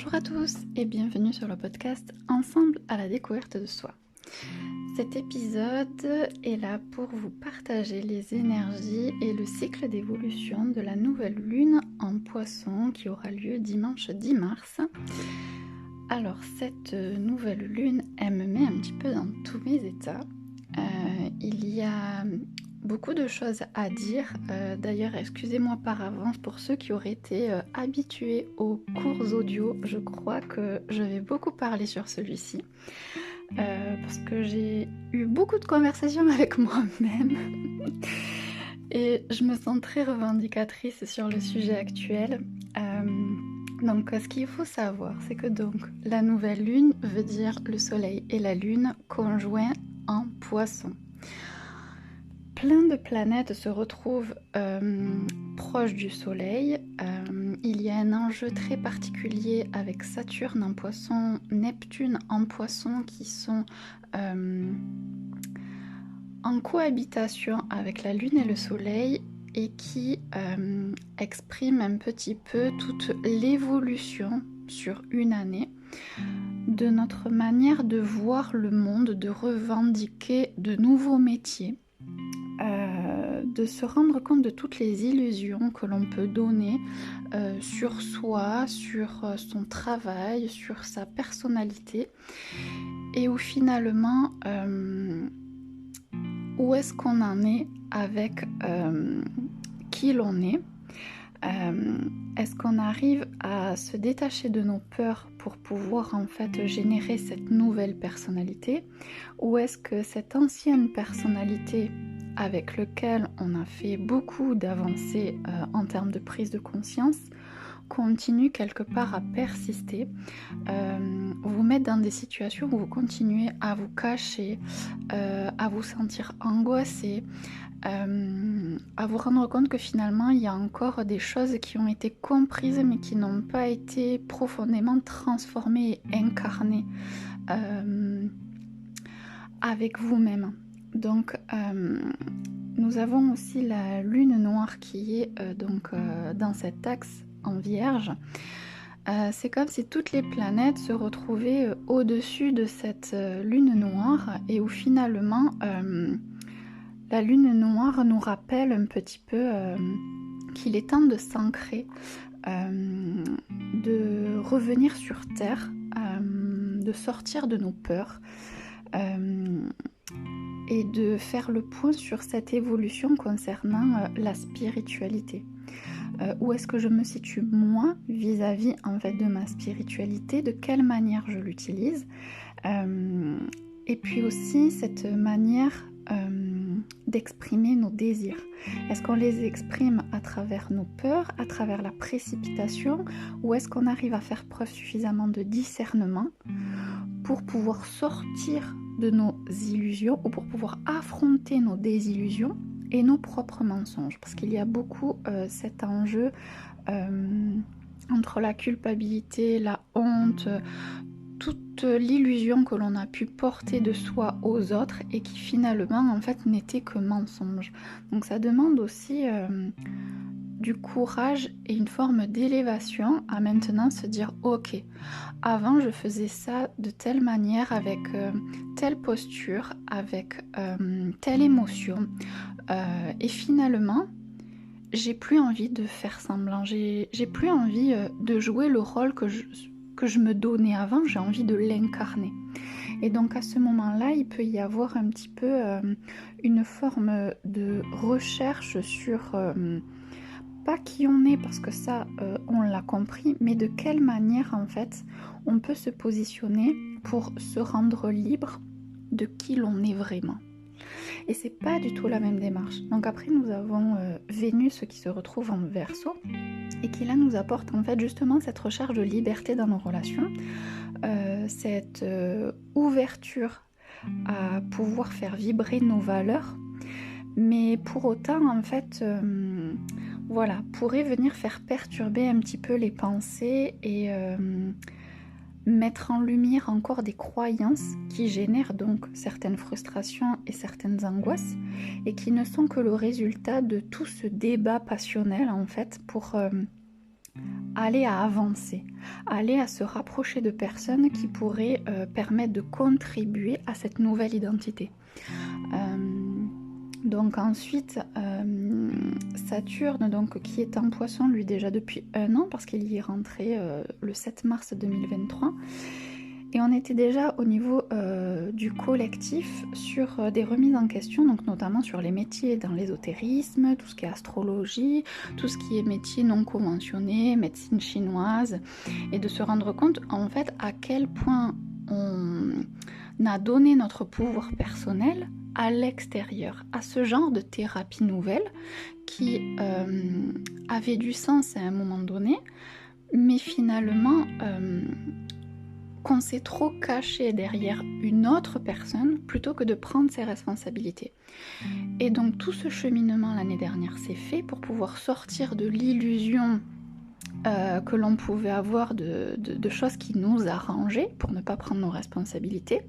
Bonjour à tous et bienvenue sur le podcast Ensemble à la découverte de soi. Cet épisode est là pour vous partager les énergies et le cycle d'évolution de la nouvelle lune en Poisson qui aura lieu dimanche 10 mars. Alors cette nouvelle lune, elle me met un petit peu dans tous mes états. Il y a beaucoup de choses à dire. D'ailleurs, excusez-moi par avance pour ceux qui auraient été habitués aux cours audio. Je crois que je vais beaucoup parler sur celui-ci. Parce que j'ai eu beaucoup de conversations avec moi-même. Et je me sens très revendicatrice sur le sujet actuel. Donc ce qu'il faut savoir, c'est que donc la nouvelle lune veut dire le soleil et la lune conjoints en Poisson. Plein de planètes se retrouvent proches du soleil. Il y a un enjeu très particulier avec Saturne en Poisson, Neptune en Poisson qui sont en cohabitation avec la lune et le soleil et qui expriment un petit peu toute l'évolution sur une année de notre manière de voir le monde, de revendiquer de nouveaux métiers, de se rendre compte de toutes les illusions que l'on peut donner sur soi, sur son travail, sur sa personnalité, et où finalement, où est-ce qu'on en est avec qui l'on est. Est-ce qu'on arrive à se détacher de nos peurs pour pouvoir en fait générer cette nouvelle personnalité, ou est-ce que cette ancienne personnalité avec laquelle on a fait beaucoup d'avancées en termes de prise de conscience continue quelque part à persister, vous mettre dans des situations où vous continuez à vous cacher, à vous sentir angoissé, à vous rendre compte que finalement il y a encore des choses qui ont été comprises mais qui n'ont pas été profondément transformées et incarnées avec vous-même. Donc nous avons aussi la lune noire qui est dans cet axe en Vierge. C'est comme si toutes les planètes se retrouvaient au-dessus de cette lune noire et où finalement la lune noire nous rappelle un petit peu qu'il est temps de s'ancrer, de revenir sur Terre, de sortir de nos peurs et de faire le point sur cette évolution concernant la spiritualité. Où est-ce que je me situe moi vis-à-vis en fait de ma spiritualité, de quelle manière je l'utilise, et puis aussi cette manière d'exprimer nos désirs. Est-ce qu'on les exprime à travers nos peurs, à travers la précipitation, ou est-ce qu'on arrive à faire preuve suffisamment de discernement pour pouvoir sortir de nos illusions ou pour pouvoir affronter nos désillusions et nos propres mensonges, parce qu'il y a beaucoup cet enjeu entre la culpabilité, la honte, toute l'illusion que l'on a pu porter de soi aux autres et qui finalement en fait n'était que mensonge. Donc ça demande aussi du courage et une forme d'élévation à maintenant se dire ok, avant je faisais ça de telle manière, avec telle posture, avec telle émotion, et finalement j'ai plus envie de faire semblant, j'ai plus envie de jouer le rôle que je me donnais avant, j'ai envie de l'incarner. Et donc à ce moment-là, il peut y avoir un petit peu une forme de recherche sur pas qui on est, parce que ça on l'a compris, mais de quelle manière en fait on peut se positionner pour se rendre libre de qui l'on est vraiment. Et c'est pas du tout la même démarche. Donc après nous avons Vénus qui se retrouve en Verseau et qui là nous apporte en fait justement cette recherche de liberté dans nos relations, cette ouverture à pouvoir faire vibrer nos valeurs, mais pour autant en fait pourrait venir faire perturber un petit peu les pensées et mettre en lumière encore des croyances qui génèrent donc certaines frustrations et certaines angoisses et qui ne sont que le résultat de tout ce débat passionnel en fait pour aller à avancer, aller à se rapprocher de personnes qui pourraient permettre de contribuer à cette nouvelle identité. Donc ensuite, Saturne, donc, qui est en Poisson, lui déjà depuis 1 an, parce qu'il y est rentré le 7 mars 2023. Et on était déjà au niveau du collectif sur des remises en question, donc notamment sur les métiers dans l'ésotérisme, tout ce qui est astrologie, tout ce qui est métier non conventionné, médecine chinoise, et de se rendre compte en fait à quel point on a donné notre pouvoir personnel à l'extérieur, à ce genre de thérapie nouvelle qui avait du sens à un moment donné, mais finalement qu'on s'est trop caché derrière une autre personne plutôt que de prendre ses responsabilités. Et donc tout ce cheminement l'année dernière s'est fait pour pouvoir sortir de l'illusion que l'on pouvait avoir de choses qui nous arrangeaient pour ne pas prendre nos responsabilités,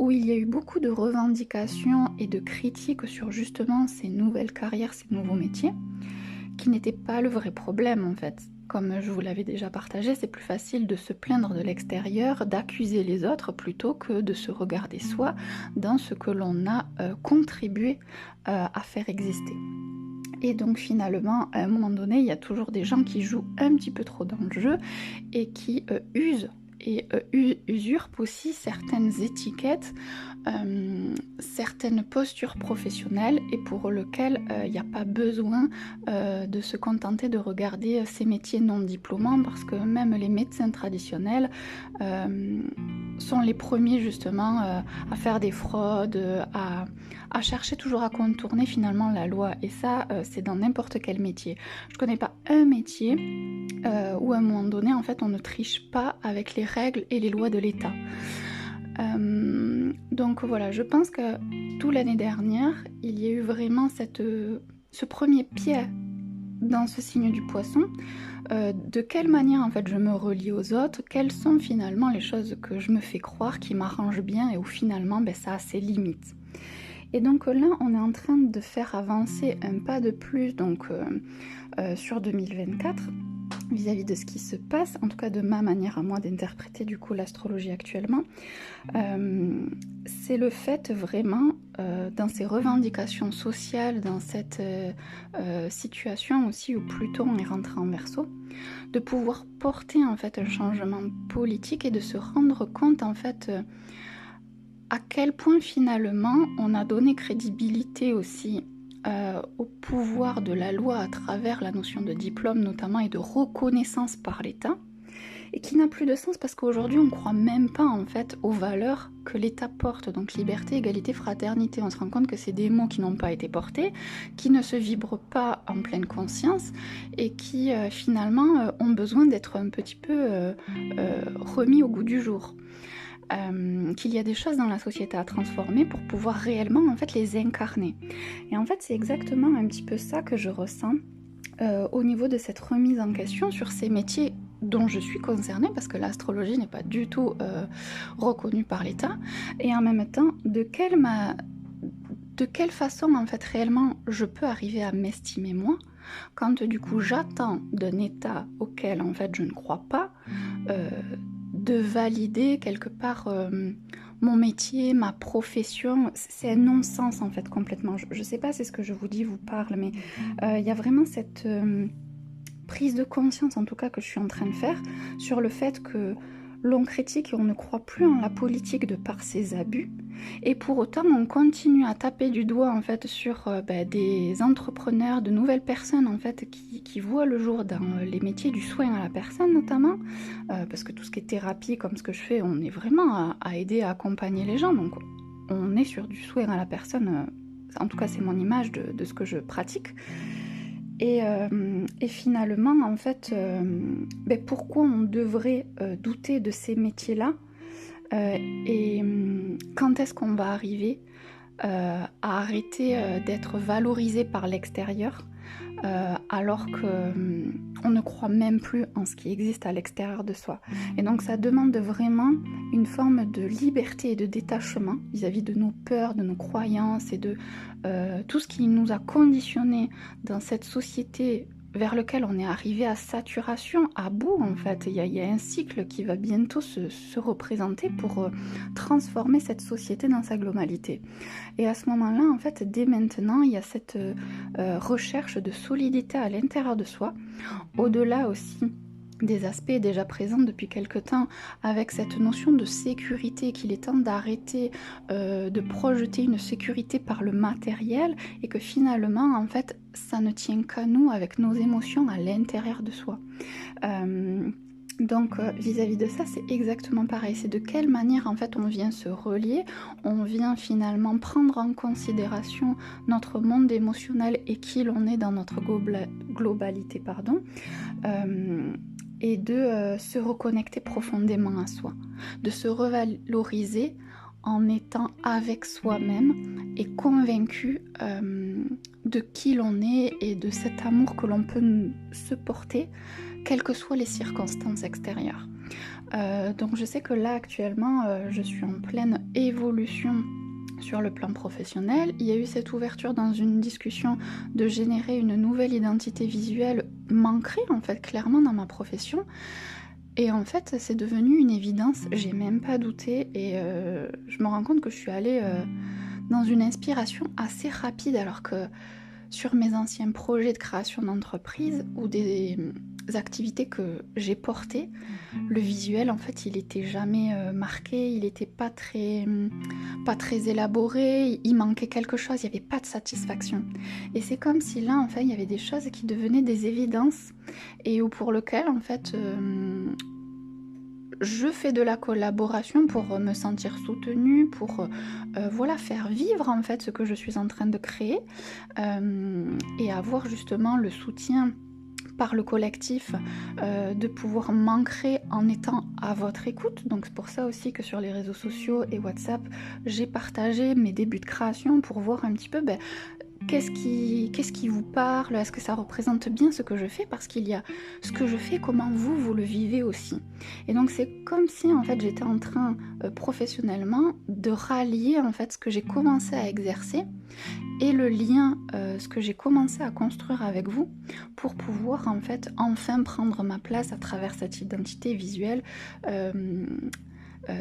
où il y a eu beaucoup de revendications et de critiques sur justement ces nouvelles carrières, ces nouveaux métiers, qui n'étaient pas le vrai problème en fait. Comme je vous l'avais déjà partagé, c'est plus facile de se plaindre de l'extérieur, d'accuser les autres plutôt que de se regarder soi dans ce que l'on a contribué à faire exister. Et donc finalement, à un moment donné, il y a toujours des gens qui jouent un petit peu trop dans le jeu et qui usent et usurpent aussi certaines étiquettes, certaines postures professionnelles, et pour lesquelles il n'y a pas besoin de se contenter de regarder ces métiers non diplômants, parce que même les médecins traditionnels sont les premiers justement à faire des fraudes, à chercher toujours à contourner finalement la loi, et ça c'est dans n'importe quel métier. Je connais pas un métier où à un moment donné en fait on ne triche pas avec les règles et les lois de l'État. Donc voilà, je pense que toute l'année dernière il y a eu vraiment ce premier pied dans ce signe du Poisson. De quelle manière en fait je me relie aux autres, quelles sont finalement les choses que je me fais croire qui m'arrangent bien et où finalement ça a ses limites. Et donc là, on est en train de faire avancer un pas de plus donc, sur 2024 vis-à-vis de ce qui se passe, en tout cas de ma manière à moi d'interpréter du coup l'astrologie actuellement. C'est le fait vraiment, dans ces revendications sociales, dans cette situation aussi où Pluton est rentré en Verseau, de pouvoir porter en fait un changement politique et de se rendre compte en fait à quel point finalement on a donné crédibilité aussi au pouvoir de la loi à travers la notion de diplôme notamment et de reconnaissance par l'État, et qui n'a plus de sens parce qu'aujourd'hui on ne croit même pas en fait aux valeurs que l'État porte, donc liberté, égalité, fraternité. On se rend compte que c'est des mots qui n'ont pas été portés, qui ne se vibrent pas en pleine conscience et qui finalement ont besoin d'être un petit peu remis au goût du jour. Qu'il y a des choses dans la société à transformer pour pouvoir réellement en fait les incarner. Et en fait c'est exactement un petit peu ça que je ressens au niveau de cette remise en question sur ces métiers dont je suis concernée, parce que l'astrologie n'est pas du tout reconnue par l'État, et en même temps de quelle façon en fait réellement je peux arriver à m'estimer moi quand du coup j'attends d'un État auquel en fait je ne crois pas de valider quelque part mon métier, ma profession. C'est un non-sens en fait complètement. Je sais pas si ce que je vous dis vous parle, mais il y a vraiment cette prise de conscience en tout cas que je suis en train de faire sur le fait que l'on critique et on ne croit plus en la politique de par ses abus, et pour autant on continue à taper du doigt en fait sur des entrepreneurs, de nouvelles personnes en fait qui voient le jour dans les métiers du soin à la personne notamment, parce que tout ce qui est thérapie comme ce que je fais, on est vraiment à aider, à accompagner les gens, donc on est sur du soin à la personne, en tout cas c'est mon image de ce que je pratique. Et finalement, en fait, pourquoi on devrait douter de ces métiers-là, et quand est-ce qu'on va arriver à arrêter d'être valorisé par l'extérieur, alors qu'on ne croit même plus en ce qui existe à l'extérieur de soi. Et donc ça demande vraiment une forme de liberté et de détachement vis-à-vis de nos peurs, de nos croyances et de tout ce qui nous a conditionnés dans cette société vers lequel on est arrivé à saturation, à bout en fait. Il y a un cycle qui va bientôt se représenter pour transformer cette société dans sa globalité. Et à ce moment-là, en fait, dès maintenant, il y a cette recherche de solidité à l'intérieur de soi, au-delà aussi des aspects déjà présents depuis quelque temps, avec cette notion de sécurité, qu'il est temps d'arrêter de projeter une sécurité par le matériel, et que finalement, en fait, ça ne tient qu'à nous, avec nos émotions à l'intérieur de soi. Donc vis-à-vis de ça, c'est exactement pareil. C'est de quelle manière en fait on vient se relier, on vient finalement prendre en considération notre monde émotionnel et qui l'on est dans notre globalité, et de se reconnecter profondément à soi, de se revaloriser en étant avec soi-même et convaincu de qui l'on est et de cet amour que l'on peut se porter, quelles que soient les circonstances extérieures. Donc je sais que là actuellement, je suis en pleine évolution sur le plan professionnel. Il y a eu cette ouverture dans une discussion de générer une nouvelle identité visuelle m'ancrer en fait clairement dans ma profession. Et en fait, c'est devenu une évidence, j'ai même pas douté, et je me rends compte que je suis allée dans une inspiration assez rapide, alors que sur mes anciens projets de création d'entreprise ou des activités que j'ai portées, le visuel en fait il était jamais marqué, il était pas très élaboré, il manquait quelque chose, il n'y avait pas de satisfaction. Et c'est comme si là en fait il y avait des choses qui devenaient des évidences, et pour lesquelles en fait je fais de la collaboration pour me sentir soutenue, pour faire vivre en fait ce que je suis en train de créer, et avoir justement le soutien par le collectif, de pouvoir m'ancrer en étant à votre écoute. Donc c'est pour ça aussi que sur les réseaux sociaux et WhatsApp, j'ai partagé mes débuts de création pour voir un petit peu qu'est-ce qui vous parle, est-ce que ça représente bien ce que je fais, parce qu'il y a ce que je fais, comment vous le vivez aussi. Et donc c'est comme si en fait j'étais en train professionnellement de rallier en fait ce que j'ai commencé à exercer et le lien, ce que j'ai commencé à construire avec vous, pour pouvoir en fait enfin prendre ma place à travers cette identité visuelle.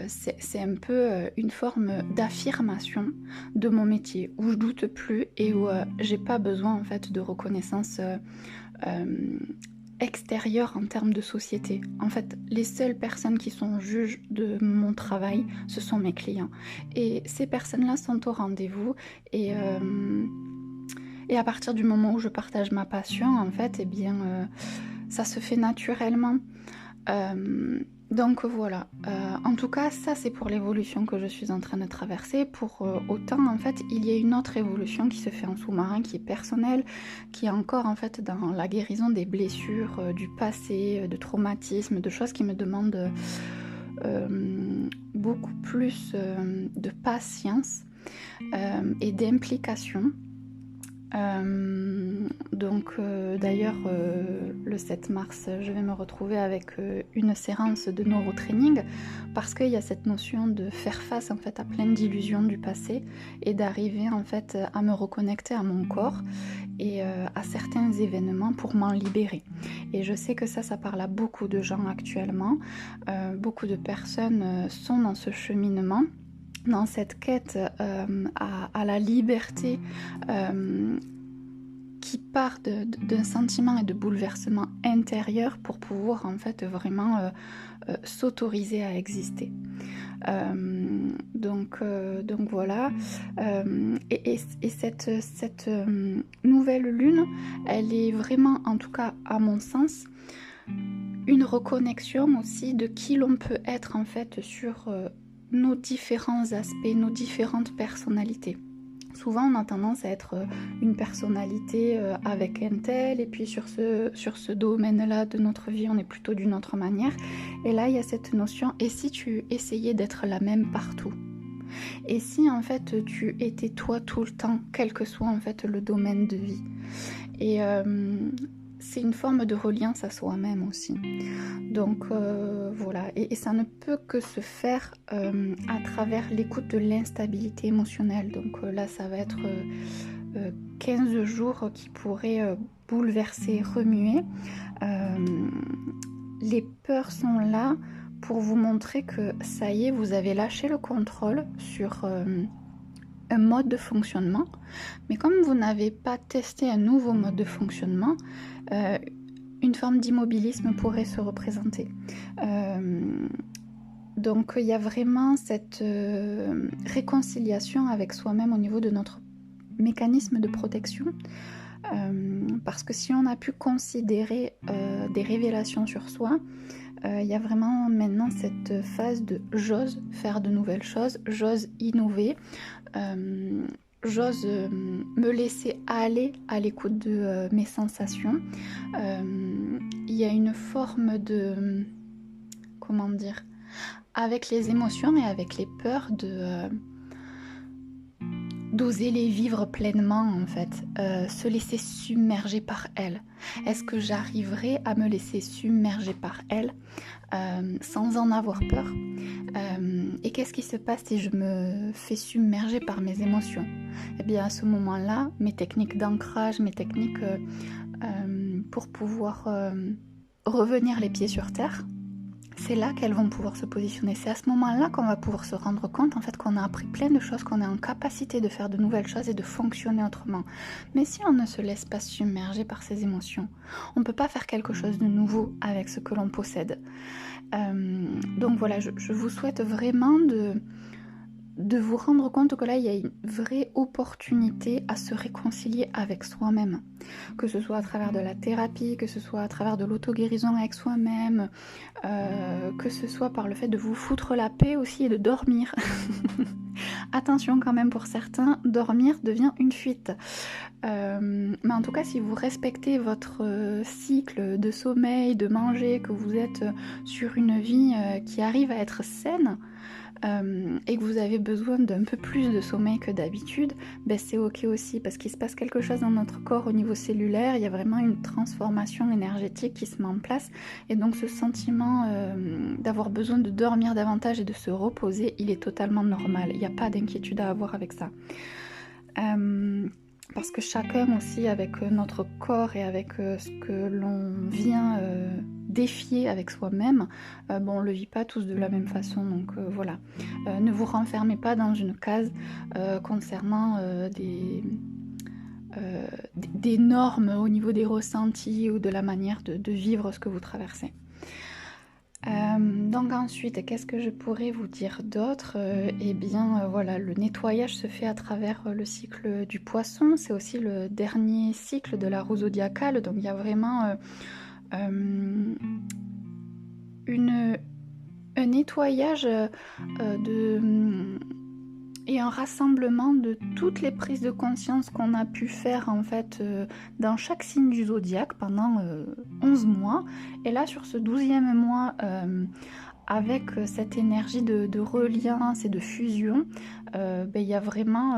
C'est un peu une forme d'affirmation de mon métier, où je doute plus et où j'ai pas besoin en fait de reconnaissance extérieure en termes de société. En fait, les seules personnes qui sont juges de mon travail, ce sont mes clients. Et ces personnes-là sont au rendez-vous, et à partir du moment où je partage ma passion, en fait, ça se fait naturellement. Donc voilà, en tout cas ça c'est pour l'évolution que je suis en train de traverser. Pour autant en fait il y a une autre évolution qui se fait en sous-marin, qui est personnelle, qui est encore en fait dans la guérison des blessures du passé, de traumatismes, de choses qui me demandent beaucoup plus de patience et d'implication. D'ailleurs le 7 mars je vais me retrouver avec une séance de neurotraining, parce qu'il y a cette notion de faire face en fait à plein d'illusions du passé, et d'arriver en fait à me reconnecter à mon corps et à certains événements pour m'en libérer. Et je sais que ça parle à beaucoup de gens actuellement. Beaucoup de personnes sont dans ce cheminement, dans cette quête à la liberté, qui part d'un sentiment et de bouleversement intérieur, pour pouvoir en fait vraiment s'autoriser à exister. Donc voilà. Et cette nouvelle lune, elle est vraiment, en tout cas à mon sens, une reconnexion aussi de qui l'on peut être en fait sur nos différents aspects, nos différentes personnalités. Souvent on a tendance à être une personnalité avec un tel, et puis sur ce domaine-là de notre vie on est plutôt d'une autre manière. Et là il y a cette notion, et si tu essayais d'être la même partout? Et si en fait tu étais toi tout le temps, quel que soit en fait le domaine de vie? Et c'est une forme de reliance à soi-même aussi. Donc voilà, et ça ne peut que se faire à travers l'écoute de l'instabilité émotionnelle. Donc là ça va être 15 jours qui pourraient bouleverser, remuer. Les peurs sont là pour vous montrer que ça y est, vous avez lâché le contrôle sur un mode de fonctionnement. Mais comme vous n'avez pas testé un nouveau mode de fonctionnement, une forme d'immobilisme pourrait se représenter. Donc il y a vraiment cette réconciliation avec soi-même au niveau de notre mécanisme de protection. Parce que si on a pu considérer des révélations sur soi, il y a vraiment maintenant cette phase de j'ose faire de nouvelles choses, j'ose innover, j'ose me laisser aller à l'écoute de mes sensations. Il y a une forme de, comment dire, avec les émotions et avec les peurs d'oser les vivre pleinement en fait, se laisser submerger par elles. Est-ce que j'arriverai à me laisser submerger par elles sans en avoir peur? Et qu'est-ce qui se passe si je me fais submerger par mes émotions? Eh bien à ce moment-là, mes techniques d'ancrage, mes techniques pour pouvoir revenir les pieds sur terre, c'est là qu'elles vont pouvoir se positionner. C'est à ce moment-là qu'on va pouvoir se rendre compte en fait qu'on a appris plein de choses, qu'on est en capacité de faire de nouvelles choses et de fonctionner autrement. Mais si on ne se laisse pas submerger par ses émotions, on ne peut pas faire quelque chose de nouveau avec ce que l'on possède. Donc voilà, je vous souhaite vraiment de vous rendre compte que là, il y a une vraie opportunité à se réconcilier avec soi-même. Que ce soit à travers de la thérapie, que ce soit à travers de l'auto-guérison avec soi-même, que ce soit par le fait de vous foutre la paix aussi et de dormir. Attention quand même pour certains, dormir devient une fuite. Mais en tout cas, si vous respectez votre cycle de sommeil, de manger, que vous êtes sur une vie qui arrive à être saine, et que vous avez besoin d'un peu plus de sommeil que d'habitude, ben c'est ok aussi parce qu'il se passe quelque chose dans notre corps au niveau cellulaire, il y a vraiment une transformation énergétique qui se met en place et donc ce sentiment d'avoir besoin de dormir davantage et de se reposer, il est totalement normal, il n'y a pas d'inquiétude à avoir avec ça. Parce que chacun aussi avec notre corps et avec ce que l'on vient défier avec soi-même, on ne le vit pas tous de la même façon, donc voilà. Ne vous renfermez pas dans une case concernant des normes au niveau des ressentis ou de la manière de vivre ce que vous traversez. Donc ensuite, qu'est-ce que je pourrais vous dire d'autre? Eh bien, voilà, le nettoyage se fait à travers le cycle du poisson. C'est aussi le dernier cycle de la roue zodiacale. Donc il y a vraiment un nettoyage et un rassemblement de toutes les prises de conscience qu'on a pu faire en fait dans chaque signe du zodiaque pendant 11 mois. Et là sur ce 12e mois, avec cette énergie de reliance et de fusion, il y a vraiment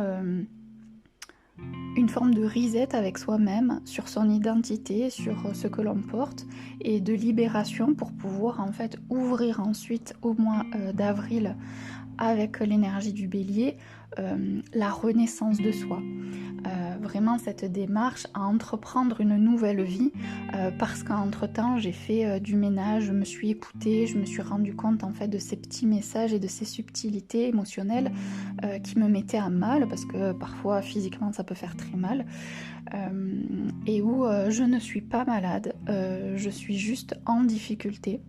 une forme de reset avec soi-même sur son identité, sur ce que l'on porte et de libération pour pouvoir en fait ouvrir ensuite au mois d'avril avec l'énergie du bélier, la renaissance de soi. Vraiment cette démarche à entreprendre une nouvelle vie parce qu'entre-temps j'ai fait du ménage, je me suis écoutée, je me suis rendu compte en fait de ces petits messages et de ces subtilités émotionnelles qui me mettaient à mal parce que parfois physiquement ça peut faire très mal et où je ne suis pas malade, je suis juste en difficulté.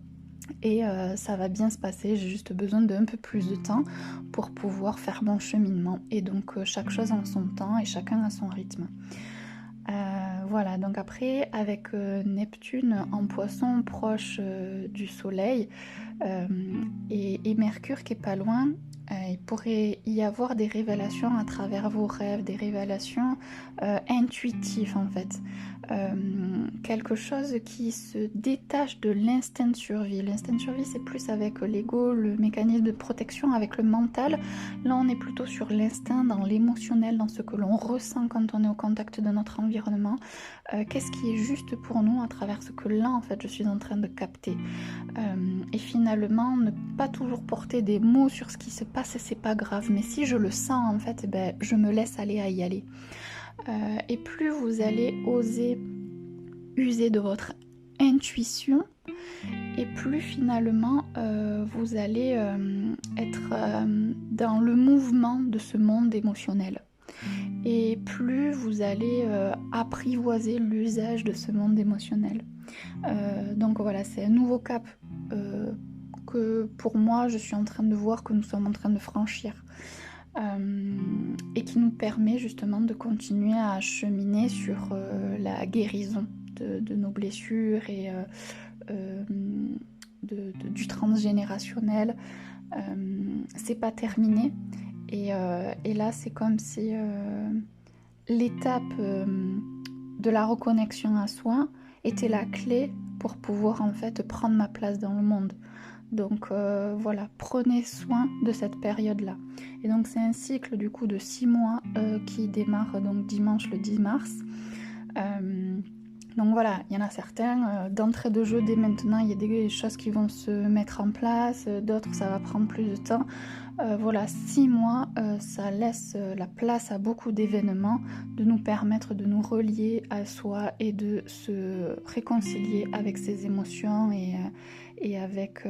Et ça va bien se passer, j'ai juste besoin d'un peu plus de temps pour pouvoir faire mon cheminement. Et donc chaque chose en son temps et chacun à son rythme. Voilà, donc après avec Neptune en poisson proche du soleil et Mercure qui est pas loin, il pourrait y avoir des révélations à travers vos rêves, des révélations intuitives en fait. Quelque chose qui se détache de l'instinct de survie. L'instinct de survie, c'est plus avec l'ego, le mécanisme de protection, avec le mental. Là, on est plutôt sur l'instinct, dans l'émotionnel, dans ce que l'on ressent quand on est au contact de notre environnement. Qu'est-ce qui est juste pour nous à travers ce que là, en fait, je suis en train de capter. Et finalement, ne pas toujours porter des mots sur ce qui se passe, c'est pas grave. Mais si je le sens, en fait, je me laisse aller à y aller. et plus vous allez oser user de votre intuition, et plus finalement vous allez être dans le mouvement de ce monde émotionnel. Et plus vous allez apprivoiser l'usage de ce monde émotionnel. Donc voilà, c'est un nouveau cap que pour moi je suis en train de voir, que nous sommes en train de franchir, et qui nous permet justement de continuer à cheminer sur la guérison de nos blessures et du transgénérationnel. C'est pas terminé, et là c'est comme si l'étape de la reconnexion à soi était la clé pour pouvoir en fait prendre ma place dans le monde. Donc voilà, prenez soin de cette période-là. Et donc c'est un cycle du coup de 6 mois qui démarre donc dimanche le 10 mars. Donc voilà, il y en a certains, d'entrée de jeu dès maintenant, il y a des choses qui vont se mettre en place, d'autres ça va prendre plus de temps. Voilà, 6 mois, ça laisse la place à beaucoup d'événements, de nous permettre de nous relier à soi et de se réconcilier avec ses émotions et avec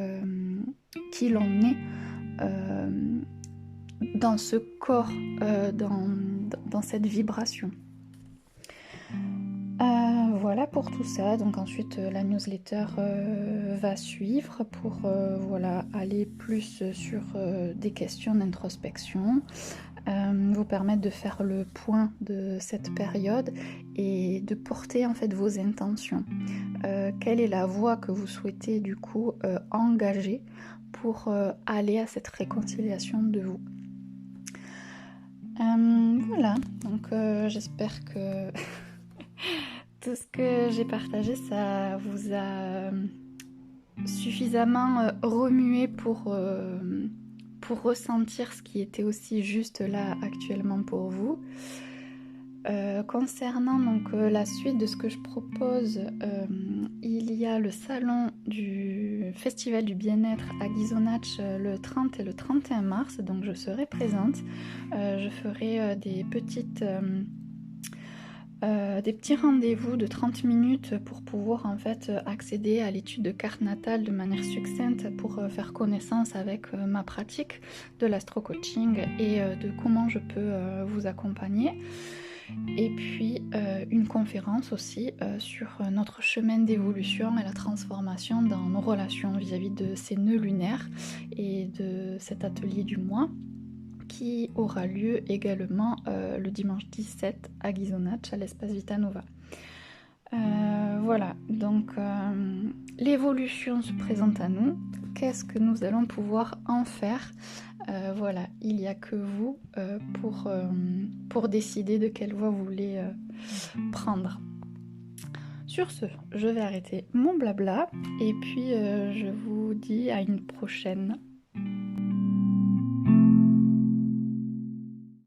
qui l'on est dans ce corps, dans cette vibration. Voilà pour tout ça. Donc ensuite la newsletter va suivre pour aller plus sur des questions d'introspection, vous permettre de faire le point de cette période et de porter en fait vos intentions. Quelle est la voie que vous souhaitez du coup engager pour aller à cette réconciliation de vous. Voilà, donc j'espère que tout ce que j'ai partagé, ça vous a suffisamment remué pour ressentir ce qui était aussi juste là actuellement pour vous. Concernant donc la suite de ce que je propose, il y a le salon du Festival du Bien-être à Ghisonaccia le 30 et le 31 mars, donc je serai présente. Je ferai des petits rendez-vous de 30 minutes pour pouvoir en fait accéder à l'étude de carte natale de manière succincte pour faire connaissance avec ma pratique de l'astro-coaching et de comment je peux vous accompagner. Et puis une conférence aussi sur notre chemin d'évolution et la transformation dans nos relations vis-à-vis de ces nœuds lunaires et de cet atelier du mois qui aura lieu également le dimanche 17 à Ghisonaccia, à l'espace Vitanova. Voilà, donc l'évolution se présente à nous. Qu'est-ce que nous allons pouvoir en faire ? Voilà, il n'y a que vous pour décider de quelle voie vous voulez prendre. Sur ce, je vais arrêter mon blabla et puis je vous dis à une prochaine.